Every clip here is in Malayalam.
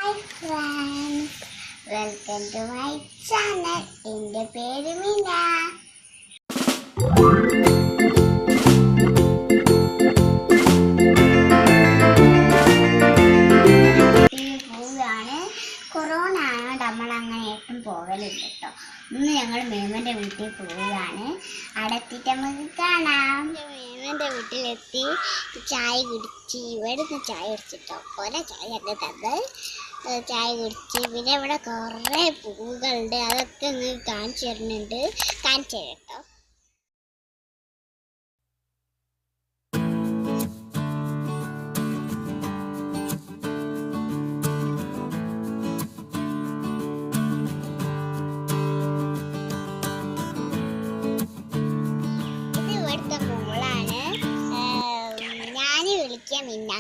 Hi friends, welcome to my channel. എൻ്റെ പേര് മീന. പോവുകയാണ്. കൊറോണ ആയതുകൊണ്ട് നമ്മൾ അങ്ങനെ ഏട്ടും പോകലില്ല കേട്ടോ. ഇന്ന് ഞങ്ങൾ മേമൻ്റെ വീട്ടിൽ പോവുകയാണ്. അടത്തിട്ട് നമുക്ക് കാണാം. മേമൻ്റെ വീട്ടിലെത്തി ചായ കുടിച്ച്, ഇവിടുന്ന് ചായ കുടിച്ചിട്ടോ. കുറേ ചായ ഒക്കെ തന്നത് ചായ കുടിച്ച്. പിന്നെ ഇവിടെ കുറേ പൂവുകളുണ്ട്, അതൊക്കെ ഇങ്ങ് കാണിച്ചു തരുന്നുണ്ട്. കാണിച്ചു തരാം കേട്ടോ.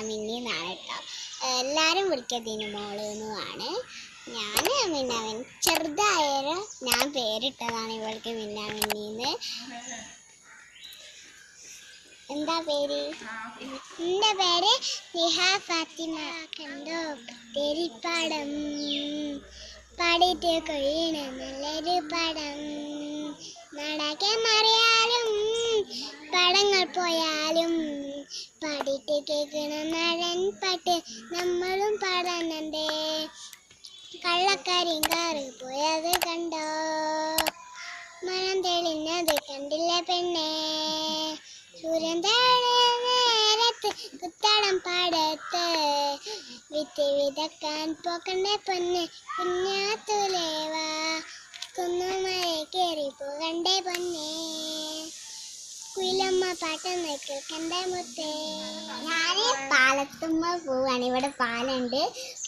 മിന്നിന്നാണ് കേട്ടോ. എല്ലാവരും വിളിക്കതിന് മോളെന്നുമാണ്. ഞാൻ മിന്നാമിൻ, ചെറുതായാലും ഞാൻ പേരിട്ടതാണ് ഇവൾക്ക് മിന്നാമിന്നിന്ന്. എന്താ പേര്? എൻ്റെ പേര് നിഹ ഫാത്തിമ. കണ്ടോ തെരിപ്പടം പാടിയിട്ട് കഴിയണ നല്ലൊരു പടം. നടക്കെ മറിയാലും പടങ്ങൾ പോയാലും പാടിയിട്ട് കേൾക്കണ നടൻ പാട്ട് നമ്മളും പാടാനുണ്ട്. കള്ളക്കരിങ്കാറ് പോയത് കണ്ടോ, മനം തെളിഞ്ഞത് കണ്ടില്ലേ പെണ്ണേ. സൂര്യൻ നേരത്ത് കുത്താടം പാടത്ത് വിത്ത് വിതക്കാൻ പോകണ്ടേ പൊന്ന് കുഞ്ഞാത്തുലേവാ. കുന്നുമല കയറി പോകണ്ടേ പൊന്നേ. കുയിലമ്മ പാട്ടൊന്ന് കേൾക്കണ്ടേ മുത്തേ. ഞാൻ പാലത്തുമ്മ പോവുകയാണ്. ഇവിടെ പാലുണ്ട്,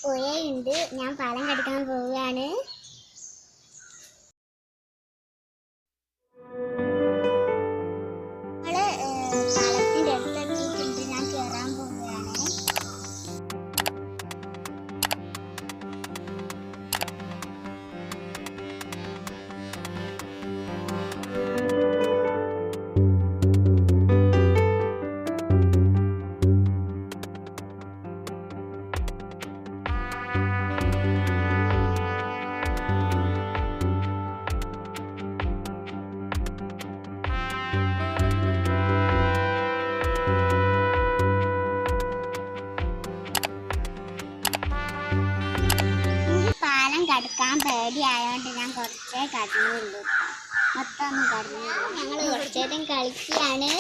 പുഴയുണ്ട്. ഞാൻ പാലം കടക്കാൻ പോവുകയാണ്. പാലത്തിൻ്റെ അടുത്തെത്തിയിട്ടുണ്ട്. ഞാൻ കയറാൻ പോവുകയാണ്. കടക്കാൻ പേടിയായതുകൊണ്ട് ഞാൻ കുറച്ചേ കടന്നുള്ളൂ. മൊത്തം ഒന്നും കടന്നില്ല. ഞങ്ങൾ കുറച്ചേരം കളിക്കുകയാണ്.